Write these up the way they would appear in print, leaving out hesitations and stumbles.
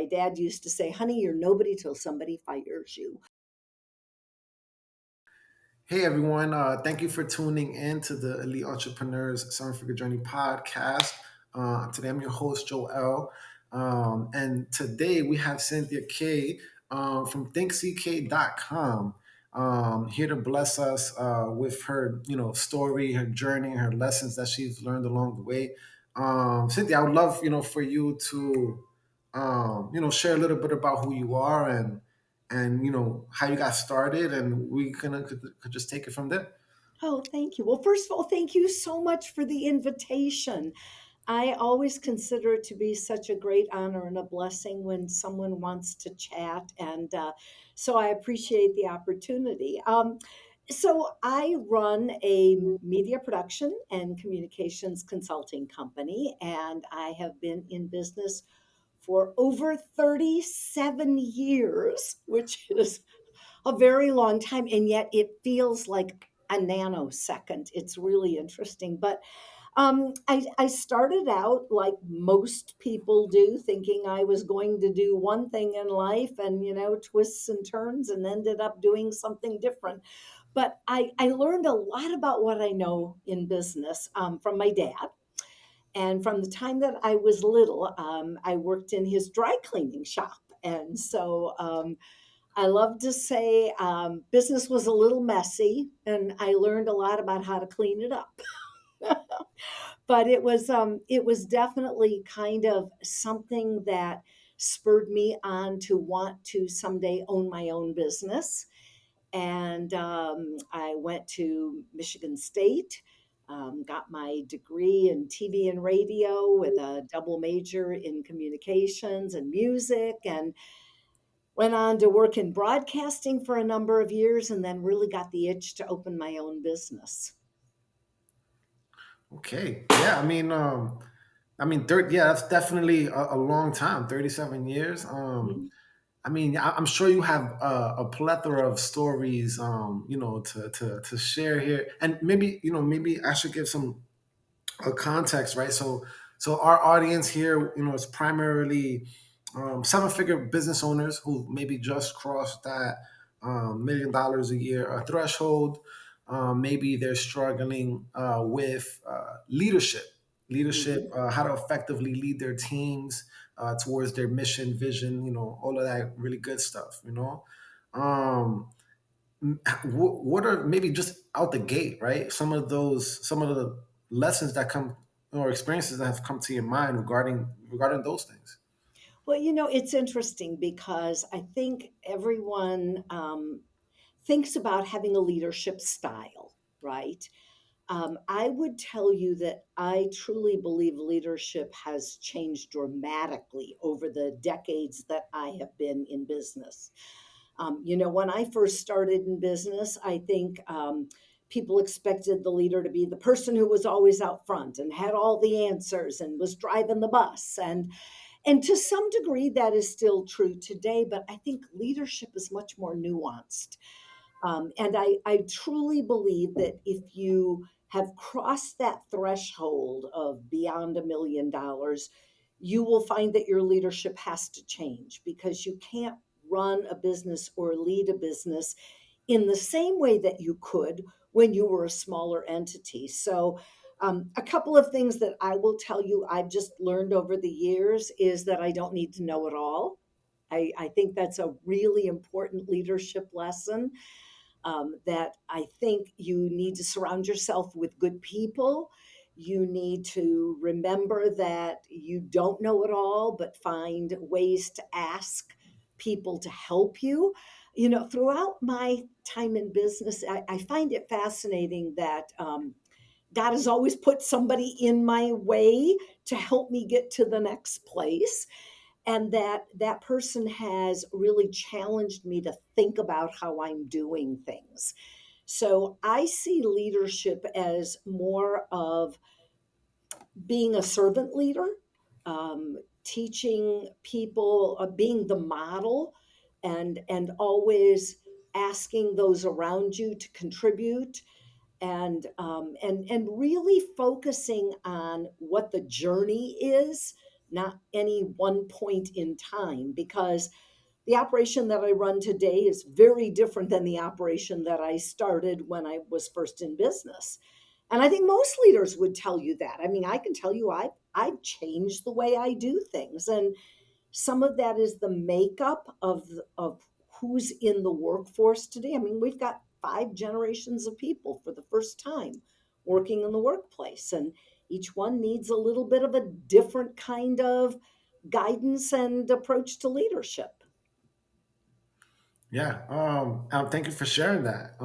my dad used to say, honey, you're nobody till somebody fires you. Hey everyone, thank you for tuning in to the Elite Entrepreneurs Seven Figure Journey podcast. Today I'm your host, Joel. And today we have Cynthia Kay from thinkck.com here to bless us with her, story, her journey, her lessons that she's learned along the way. Cynthia, I would love, for you to, share a little bit about who you are and how you got started, and we could just take it from there. Oh, thank you. Well, first of all, thank you so much for the invitation. I always consider it to be such a great honor and a blessing when someone wants to chat. And so I appreciate the opportunity. So I run a media production and communications consulting company, and I have been in business for over 37 years, which is a very long time. And yet it feels like a nanosecond. It's really interesting. But I started out like most people do, thinking I was going to do one thing in life and, twists and turns, and ended up doing something different. But I learned a lot about what I know in business from my dad. And from the time that I was little, I worked in his dry cleaning shop. And so I love to say business was a little messy, and I learned a lot about how to clean it up. But it was definitely kind of something that spurred me on to want to someday own my own business. And I went to Michigan State, got my degree in TV and radio with a double major in communications and music, and went on to work in broadcasting for a number of years, and then really got the itch to open my own business. Okay, yeah, yeah, that's definitely a long time, 37 years. Mhm. I'm sure you have a plethora of stories, to share here, and maybe I should give some a context, right? So our audience here, is primarily seven figure business owners who maybe just crossed that $1 million a year threshold. Maybe they're struggling with leadership, Mhm. how to effectively lead their teams towards their mission, vision, all of that really good stuff, Um, what are maybe just out the gate, right? Some of the lessons that come or experiences that have come to your mind regarding those things. Well, it's interesting because I think everyone thinks about having a leadership style, right? I would tell you that I truly believe leadership has changed dramatically over the decades that I have been in business. When I first started in business, I think people expected the leader to be the person who was always out front and had all the answers and was driving the bus. And to some degree, that is still true today. But I think leadership is much more nuanced. And I truly believe that if you have crossed that threshold of beyond $1 million, you will find that your leadership has to change, because you can't run a business or lead a business in the same way that you could when you were a smaller entity. So, a couple of things that I will tell you I've just learned over the years is that I don't need to know it all. I think that's a really important leadership lesson, that I think you need to surround yourself with good people. You need to remember that you don't know it all, but find ways to ask people to help you. Throughout my time in business, I find it fascinating that God has always put somebody in my way to help me get to the next place, and that person has really challenged me to think about how I'm doing things. So I see leadership as more of being a servant leader, teaching people, being the model, and always asking those around you to contribute, and really focusing on what the journey is, not any one point in time, because the operation that I run today is very different than the operation that I started when I was first in business. And I think most leaders would tell you that. I mean, I can tell you I've changed the way I do things. And some of that is the makeup of who's in the workforce today. I mean, we've got five generations of people for the first time working in the workplace, and each one needs a little bit of a different kind of guidance and approach to leadership. Yeah. Thank you for sharing that.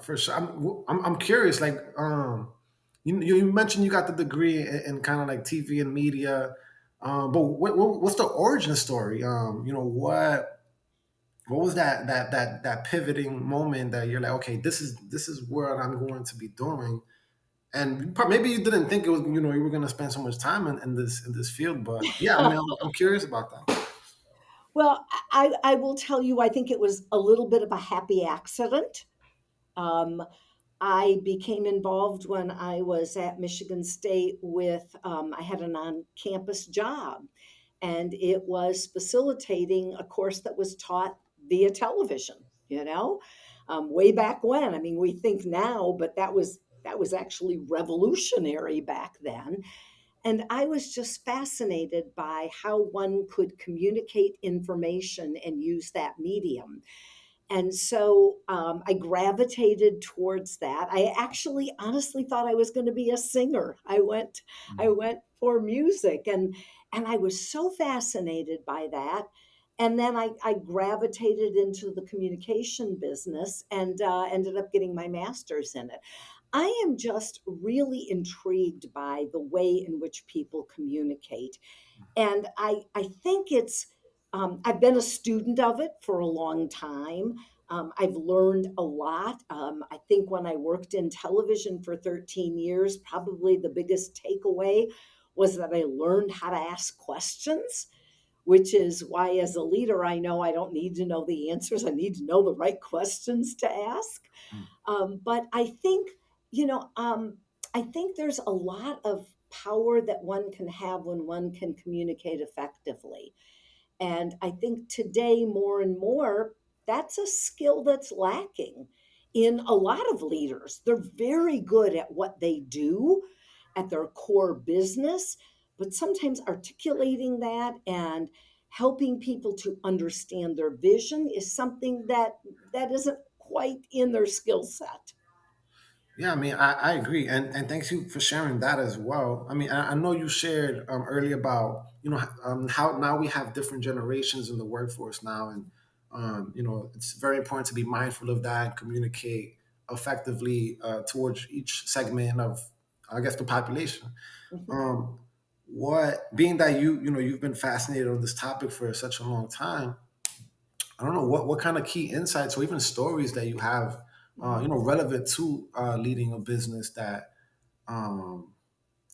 For sure. I'm curious. Like, you mentioned you got the degree in kind of like TV and media. But what's the origin story? What was that pivoting moment that you're like, okay, this is what I'm going to be doing, and maybe you didn't think it was, you were going to spend so much time in this field, but yeah, I mean, I'm curious about that. Well, I will tell you, I think it was a little bit of a happy accident. Um, I became involved when I was at Michigan State I had an on campus job, and it was facilitating a course that was taught via television, way back when. I mean, we think now, but that was actually revolutionary back then. And I was just fascinated by how one could communicate information and use that medium. And so I gravitated towards that. I actually honestly thought I was going to be a singer. I went for music, and I was so fascinated by that. And then I gravitated into the communication business and ended up getting my master's in it. I am just really intrigued by the way in which people communicate. And I think I've been a student of it for a long time. I've learned a lot. I think when I worked in television for 13 years, probably the biggest takeaway was that I learned how to ask questions, which is why, as a leader, I know I don't need to know the answers. I need to know the right questions to ask. But I think there's a lot of power that one can have when one can communicate effectively. And I think today, more and more, that's a skill that's lacking in a lot of leaders. They're very good at what they do, at their core business, but sometimes articulating that and helping people to understand their vision is something that isn't quite in their skill set. Yeah, I mean, I agree, and thanks you for sharing that as well. I mean, I know you shared earlier about how now we have different generations in the workforce now, and it's very important to be mindful of that and communicate effectively towards each segment of, I guess, the population. Mhm. Um, what being that you've been fascinated on this topic for such a long time, I don't know what kind of key insights or even stories that you have, Mhm. relevant to leading a business that um,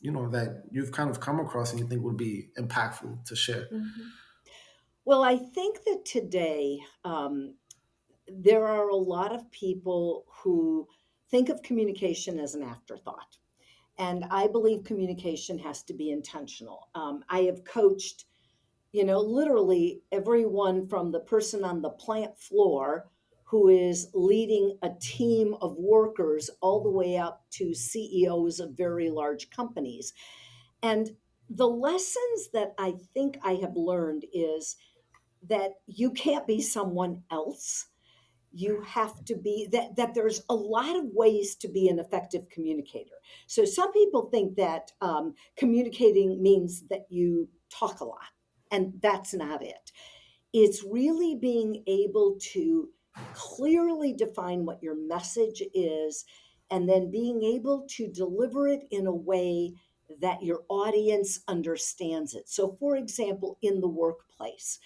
that you've kind of come across and you think would be impactful to share. Mhm. Well, I think that today there are a lot of people who think of communication as an afterthought. And I believe communication has to be intentional. I have coached, literally everyone from the person on the plant floor who is leading a team of workers all the way up to CEOs of very large companies. And the lessons that I think I have learned is that you can't be someone else. You have to be that there's a lot of ways to be an effective communicator. So some people think that communicating means that you talk a lot, and that's not it. It's really being able to clearly define what your message is, and then being able to deliver it in a way that your audience understands it. So for example, in the workplace,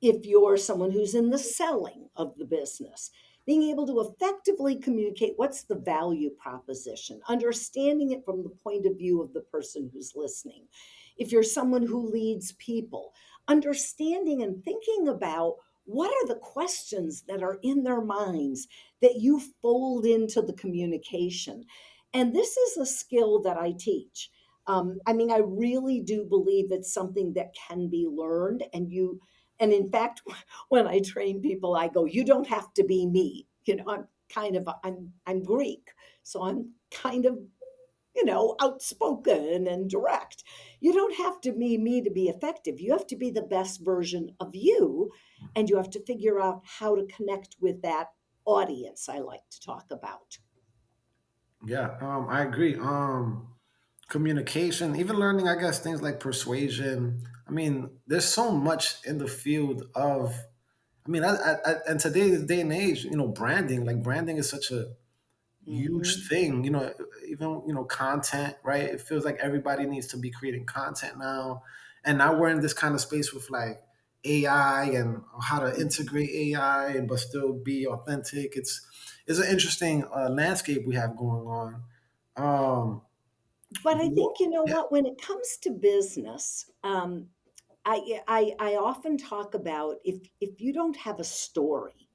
if you're someone who's in the selling of the business, being able to effectively communicate what's the value proposition, understanding it from the point of view of the person who's listening. If you're someone who leads people, understanding and thinking about what are the questions that are in their minds that you fold into the communication. And this is a skill that I teach. I mean, I really do believe it's something that can be learned. And in fact, when I train people, I go, you don't have to be me. I'm Greek, so I'm kind of, outspoken and direct. You don't have to be me to be effective. You have to be the best version of you, and you have to figure out how to connect with that audience I like to talk about. Yeah, I agree. Communication, even learning, I guess, things like persuasion. I mean, there's so much in the field of, I mean, and today's day and age, branding, like branding is such a huge Hmm. thing. Even content, right? It feels like everybody needs to be creating content now, and now we're in this kind of space with like AI and how to integrate AI and but still be authentic. It's an interesting landscape we have going on. Um, But I think, you know yeah. what, when it comes to business, I often talk about, if you don't have a story,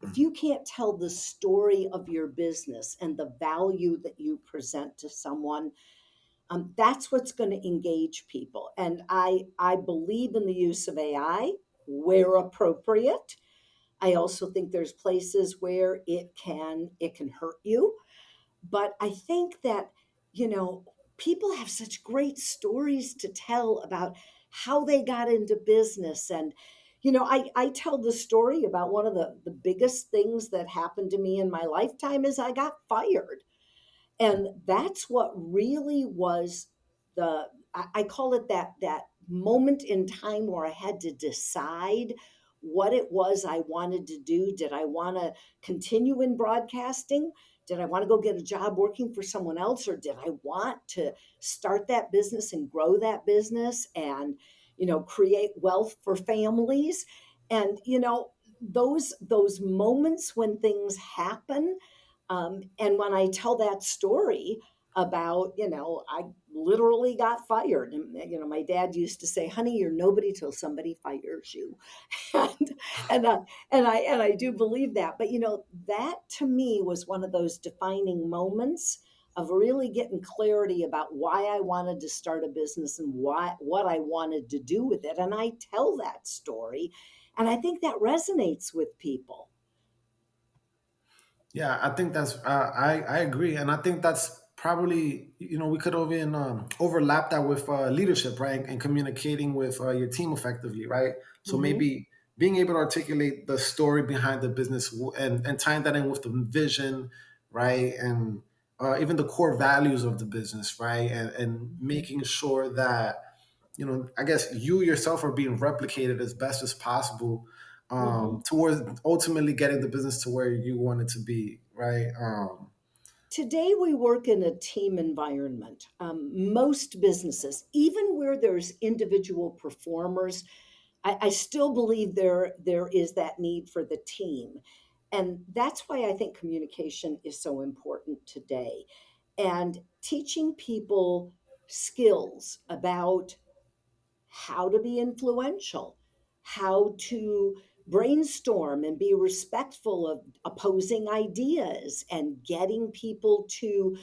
if you can't tell the story of your business and the value that you present to someone, that's what's going to engage people. And I believe in the use of AI where appropriate. I also think there's places where it can hurt you, but I think that, you know, people have such great stories to tell about how they got into business. And, I tell the story about one of the biggest things that happened to me in my lifetime is I got fired. And that's what really was I call it that moment in time where I had to decide what it was I wanted to do. Did I want to continue in broadcasting? Did I want to go get a job working for someone else, or did I want to start that business and grow that business and, create wealth for families? And, those moments when things happen, and when I tell that story about, I literally got fired. And, my dad used to say, honey, you're nobody till somebody fires you. and, and I do believe that. But, that to me was one of those defining moments of really getting clarity about why I wanted to start a business and what I wanted to do with it. And I tell that story. And I think that resonates with people. Yeah, I think that's I agree, and I think that's probably we could even overlap that with leadership, right, and communicating with your team effectively, right. So Hmm. maybe being able to articulate the story behind the business and tying that in with the vision, right, and even the core values of the business, right, and making sure that I guess you yourself are being replicated as best as possible Hmm. towards ultimately getting the business to where you want it to be, right? Today, we work in a team environment. Most businesses, even where there's individual performers, I still believe there is that need for the team. And that's why I think communication is so important today. And teaching people skills about how to be influential, how to brainstorm and be respectful of opposing ideas, and getting people to,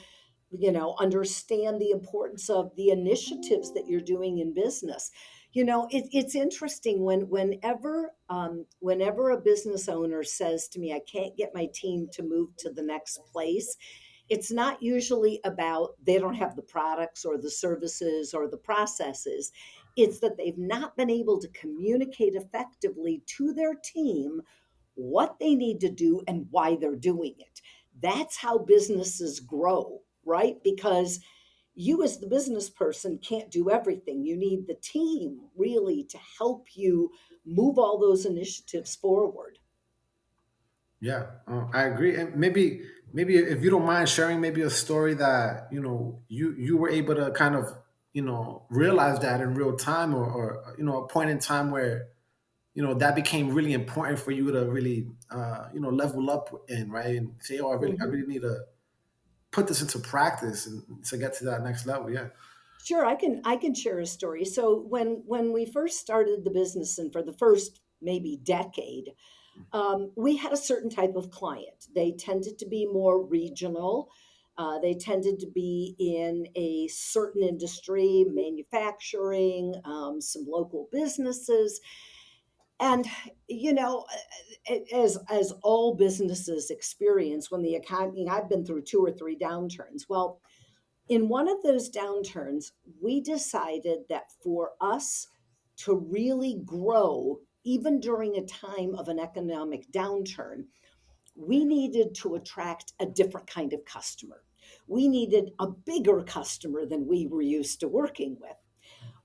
understand the importance of the initiatives that you're doing in business. It's interesting whenever a business owner says to me, I can't get my team to move to the next place. It's not usually about they don't have the products or the services or the processes. It's that they've not been able to communicate effectively to their team what they need to do and why they're doing it. That's how businesses grow, right? Because you, as the business person, can't do everything. You need the team really to help you move all those initiatives forward. Yeah, I agree. And maybe if you don't mind sharing maybe a story that you were able to kind of realize that in real time, or a point in time where that became really important for you to really level up in, right, and say, oh, I Mhm. really need to put this into practice and to get to that next level. Yeah. Sure, I can share a story. So when we first started the business, and for the first maybe decade, we had a certain type of client. They tended to be more regional. They tended to be in a certain industry, manufacturing, some local businesses. And, you know, as all businesses experience when the economy, I've been through two or three downturns. Well, in one of those downturns, we decided that for us to really grow, even during a time of an economic downturn, we needed to attract a different kind of customer. We needed a bigger customer than we were used to working with.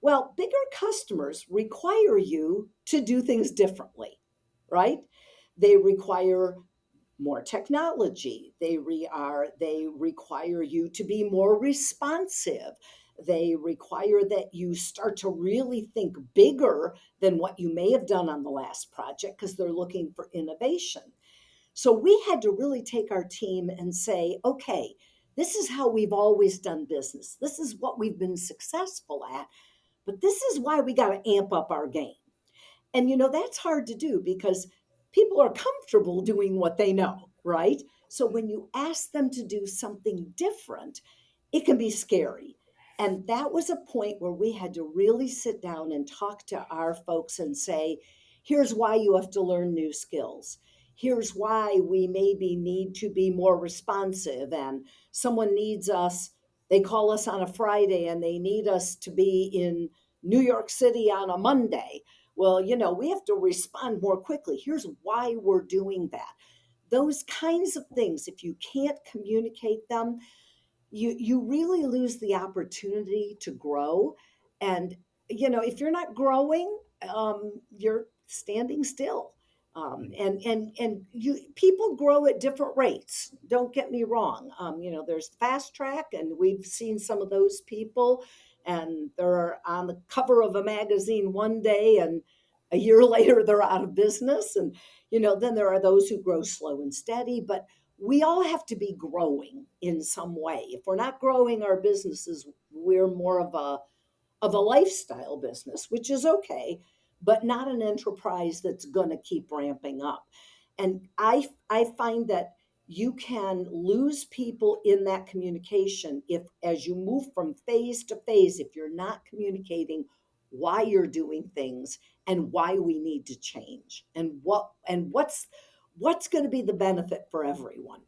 Well, bigger customers require you to do things differently, right? They require more technology. They require you to be more responsive. They require that you start to really think bigger than what you may have done on the last project because they're looking for innovation. So we had to really take our team and say, okay, this is how we've always done business. This is what we've been successful at, but this is why we got to amp up our game. And that's hard to do because people are comfortable doing what they know, right? So when you ask them to do something different, it can be scary. And that was a point where we had to really sit down and talk to our folks and say, here's why you have to learn new skills. Here's why we maybe need to be more responsive. And someone needs us, they call us on a Friday and they need us to be in New York City on a Monday. Well, we have to respond more quickly. Here's why we're doing that. Those kinds of things, if you can't communicate them, you really lose the opportunity to grow. And if you're not growing, you're standing still. And you people grow at different rates. Don't get me wrong. There's fast track, and we've seen some of those people, and they're on the cover of a magazine one day, and a year later they're out of business. And then there are those who grow slow and steady. But we all have to be growing in some way. If we're not growing our businesses, we're more of a lifestyle business, which is okay, but not an enterprise that's going to keep ramping up. And I find that you can lose people in that communication if, as you move from phase to phase, if you're not communicating why you're doing things and why we need to change and what's going to be the benefit for everyone.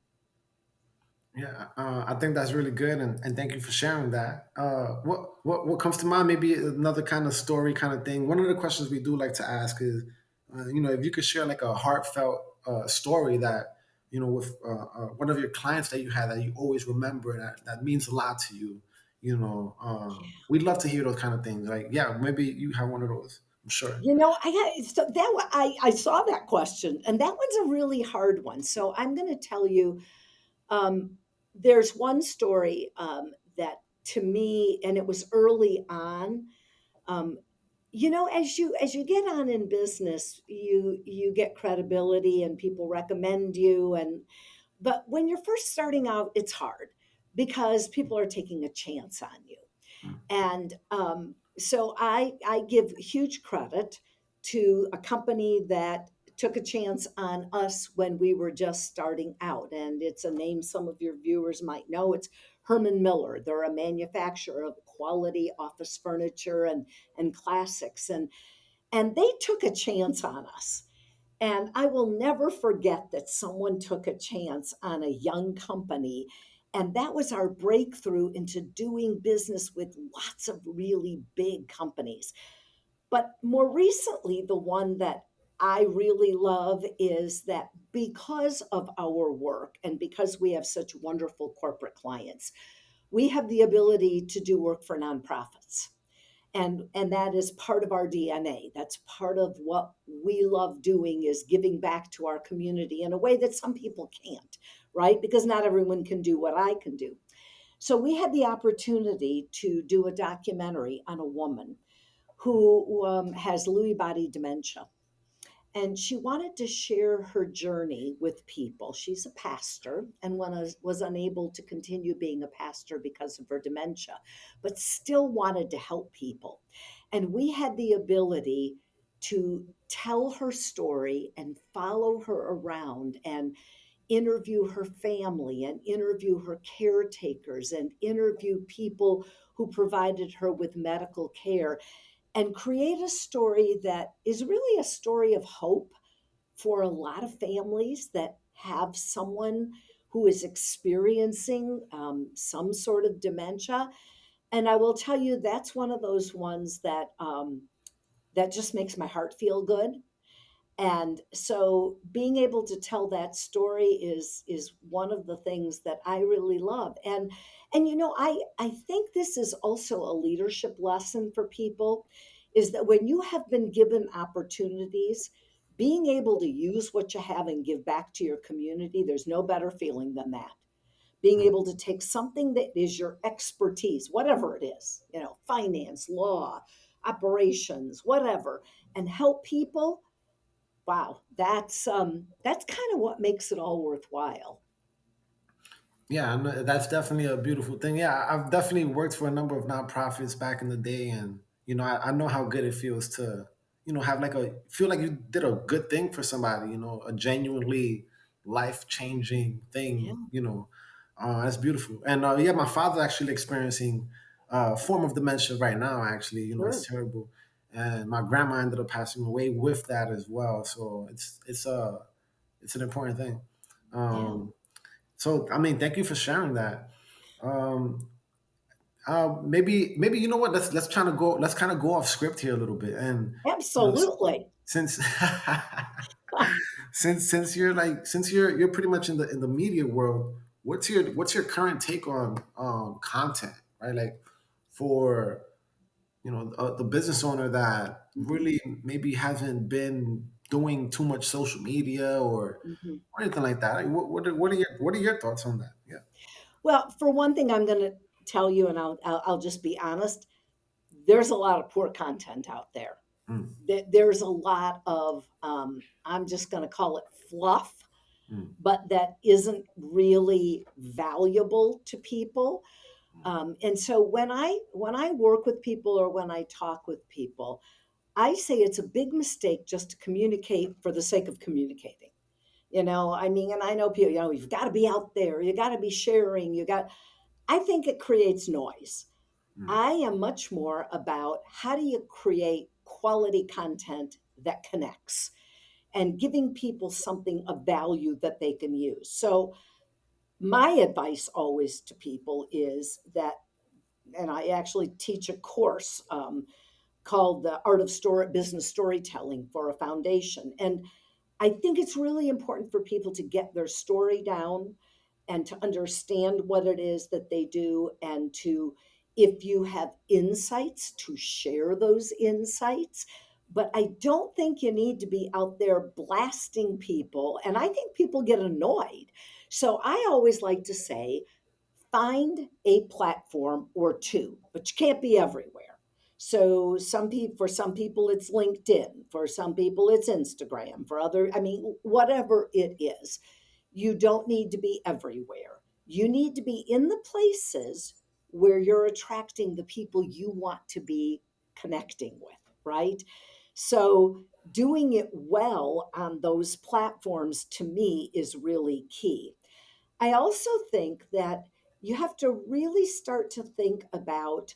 Yeah, I think that's really good, and thank you for sharing that. What comes to mind? Maybe another kind of story, kind of thing. One of the questions we do like to ask is, if you could share like a heartfelt story that with one of your clients that you had that you always remember that means a lot to you. We'd love to hear those kind of things. Like, yeah, maybe you have one of those. I'm sure. I saw that question, and that one's a really hard one. So I'm going to tell you. Um, there's one story that to me, and it was early on. Um, as you get on in business, you get credibility, and people recommend you. And but when you're first starting out, it's hard because people are taking a chance on you. And so I give huge credit to a company that took a chance on us when we were just starting out. And it's a name some of your viewers might know. It's Herman Miller. They're a manufacturer of quality office furniture and classics. And they took a chance on us. And I will never forget that someone took a chance on a young company. And that was our breakthrough into doing business with lots of really big companies. But more recently, the one that I really love is that because of our work and because we have such wonderful corporate clients, we have the ability to do work for nonprofits. And that is part of our DNA. That's part of what we love doing, is giving back to our community in a way that some people can't, right? Because not everyone can do what I can do. So we had the opportunity to do a documentary on a woman who has Lewy body dementia, and she wanted to share her journey with people. She's a pastor and was unable to continue being a pastor because of her dementia, but still wanted to help people. And we had the ability to tell her story and follow her around. And interview her family and interview her caretakers and interview people who provided her with medical care and create a story that is really a story of hope for a lot of families that have someone who is experiencing some sort of dementia. And I will tell you, that's one of those ones that just makes my heart feel good. And so being able to tell that story is one of the things that I really love. And I think this is also a leadership lesson for people, is that when you have been given opportunities, being able to use what you have and give back to your community, there's no better feeling than that. Being Mm. able to take something that is your expertise, whatever it is, finance, law, operations, whatever, and help people. Wow, that's kind of what makes it all worthwhile. Yeah, that's definitely a beautiful thing. Yeah, I've definitely worked for a number of nonprofits back in the day, and I know how good it feels to, have like a feel like you did a good thing for somebody. A genuinely life changing Yeah, thing. That's beautiful. And yeah, my father's actually experiencing a form of dementia right now. Actually, it's sure. terrible, and my grandma ended up passing away with that as well. So it's an important thing. Yeah, So, I mean, thank you for sharing that. Um, maybe you know what? Let's kind of go off script here a little bit, and absolutely. since since you're pretty much in the media world, what's your current take on content, right? Like for the business owner that Mhm, really maybe hasn't been doing too much social media mhm. or anything like that. Like, what are your thoughts on that? Yeah. Well, for one thing, I'm going to tell you, and I'll just be honest. There's a lot of poor content out there. Mm, There's a lot of I'm just going to call it fluff, mm, but that isn't really valuable to people. And so when I work with people or when I talk with people, I say it's a big mistake just to communicate for the sake of communicating. I mean, and I know people, you've got to be out there, you got to be sharing, I think it creates noise. mm, I am much more about how do you create quality content that connects and giving people something of value that they can use. So, my advice always to people is that, and I actually teach a course called the Art of Business Storytelling for a foundation. And I think it's really important for people to get their story down and to understand what it is that they do, and to, if you have insights, to share those insights. But I don't think you need to be out there blasting people. And I think people get annoyed. So I always like to say, find a platform or two, but you can't be everywhere. So for some people it's LinkedIn, for some people it's Instagram, for other, I mean, whatever it is, you don't need to be everywhere. You need to be in the places where you're attracting the people you want to be connecting with, right? So doing it well on those platforms to me is really key. I also think that you have to really start to think about,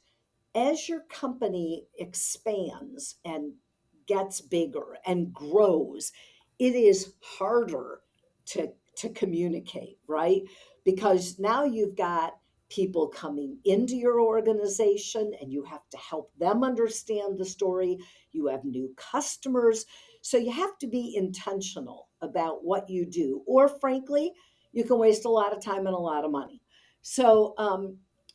as your company expands and gets bigger and grows, it is harder to communicate, right? Because now you've got people coming into your organization and you have to help them understand the story. You have new customers. So you have to be intentional about what you do. Or frankly, you can waste a lot of time and a lot of money. So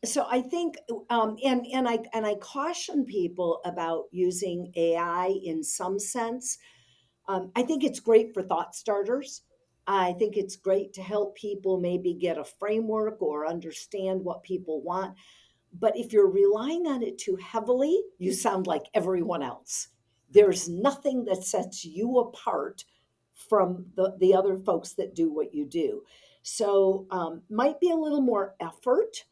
so I think, and I caution people about using AI in some sense. I think it's great for thought starters. I think it's great to help people maybe get a framework or understand what people want. But if you're relying on it too heavily, you sound like everyone else. There's nothing that sets you apart from the other folks that do what you do. So might be a little more effort,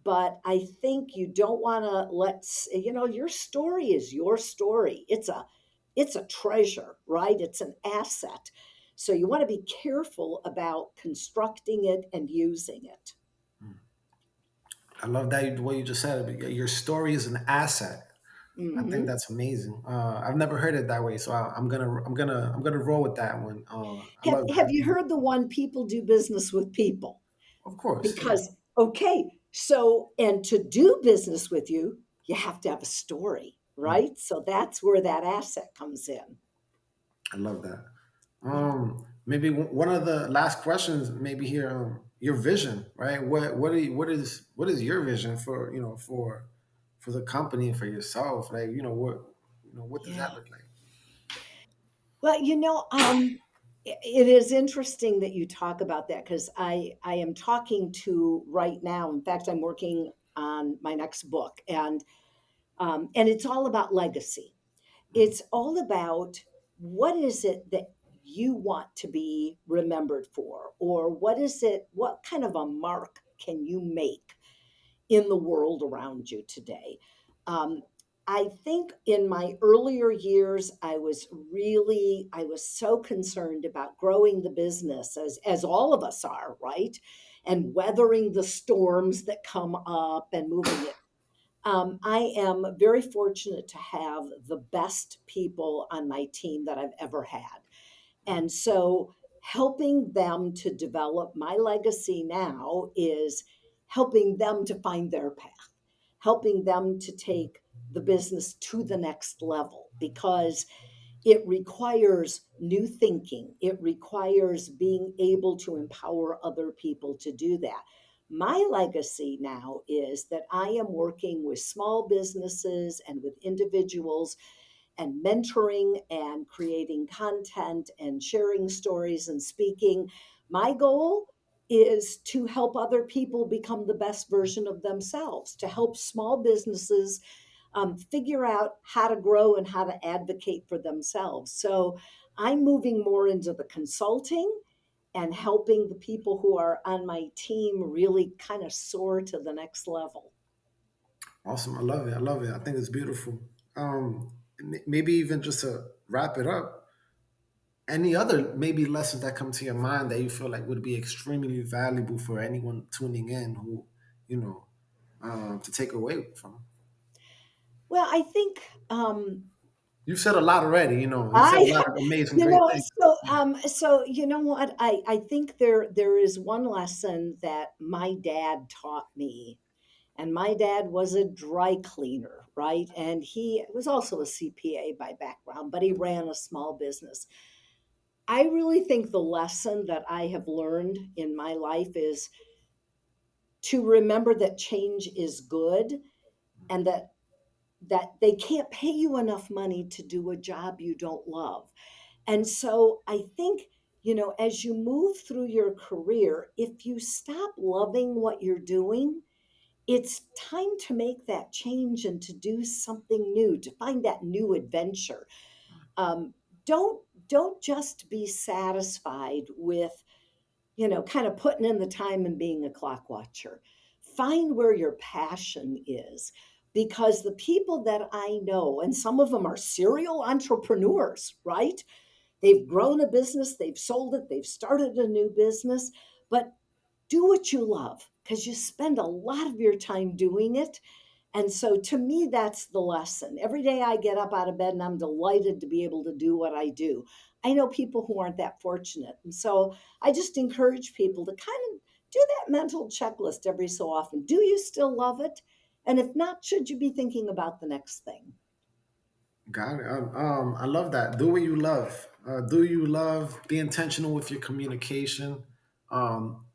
but I think you don't want to your story is your story. It's a treasure, right? It's an asset. So you want to be careful about constructing it and using it. I love that what you just said. Your story is an asset. I think Hmm. that's amazing. I've never heard it that way, so I'm gonna roll with that one. I love Have that. you heard the one, people do business with people? Of course, yeah. Because, okay, so, and to do business with you, you have to have a story, Mm, right? So that's where that asset comes in. I love that. Yeah. Maybe one of the last questions, maybe here, your vision, right? What is your vision for for the company and for yourself? Like what does that Yeah. look like? Well, it is interesting that you talk about that because I am talking to right now. In fact, I'm working on my next book, and it's all about legacy. It's all about what is it that you want to be remembered for, or what kind of a mark can you make in the world around you today? Um, I think in my earlier years, I was so concerned about growing the business as all of us are, right? And weathering the storms that come up and moving it. I am very fortunate to have the best people on my team that I've ever had. And so helping them to develop my legacy now is helping them to find their path, helping them to take the business to the next level because it requires new thinking. It requires being able to empower other people to do that. My legacy now is that I am working with small businesses and with individuals and mentoring and creating content and sharing stories and speaking. My goal is to help other people become the best version of themselves, to help small businesses figure out how to grow and how to advocate for themselves. So I'm moving more into the consulting and helping the people who are on my team really kind of soar to the next level. Awesome. I love it. I love it. I think it's beautiful. Maybe even just to wrap it up, any other maybe lessons that come to your mind that you feel like would be extremely valuable for anyone tuning in who, you know, to take away from? Well, I think You've said a lot already. You've said a I, lot of amazing, you great know, things. so you know what? I think there is one lesson that my dad taught me, and my dad was a dry cleaner, right? And he was also a CPA by background, but he ran a small business. I really think the lesson that I have learned in my life is to remember that change is good and that they can't pay you enough money to do a job you don't love. And so I think, as you move through your career, if you stop loving what you're doing, it's time to make that change and to do something new, to find that new adventure. Um, don't just be satisfied with kind of putting in the time and being a clock watcher. Find where your passion is because the people that I know, and some of them are serial entrepreneurs, right? They've grown a business, they've sold it, they've started a new business, but do what you love because you spend a lot of your time doing it. And so to me, that's the lesson. Every day I get up out of bed and I'm delighted to be able to do what I do. I know people who aren't that fortunate. And so I just encourage people to kind of do that mental checklist every so often. Do you still love it? And if not, should you be thinking about the next thing? Got it. I love that. Do what you love. Do you love? Be intentional with your communication.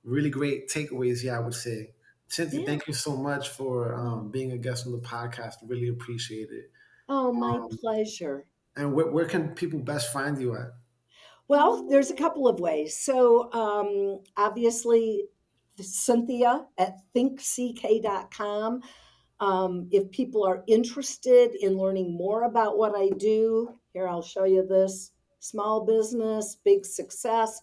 Really great takeaways. Yeah, I would say. Cynthia, Yeah. thank you so much for being a guest on the podcast. Really appreciate it. Oh, my Um, pleasure. and where can people best find you at? Well, there's a couple of ways. So, obviously, Cynthia at thinkck.com. If people are interested in learning more about what I do, here I'll show you this small business, big success.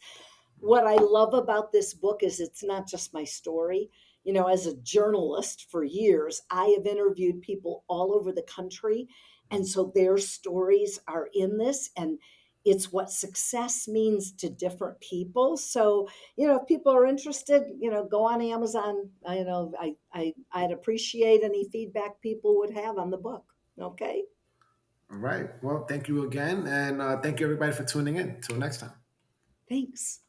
What I love about this book is it's not just my story. As a journalist for years, I have interviewed people all over the country. And so their stories are in this. And it's what success means to different people. So, if people are interested, go on Amazon. I'd appreciate any feedback people would have on the book. Okay. All right. Well, thank you again. And thank you, everybody, for tuning in. Till next time. Thanks.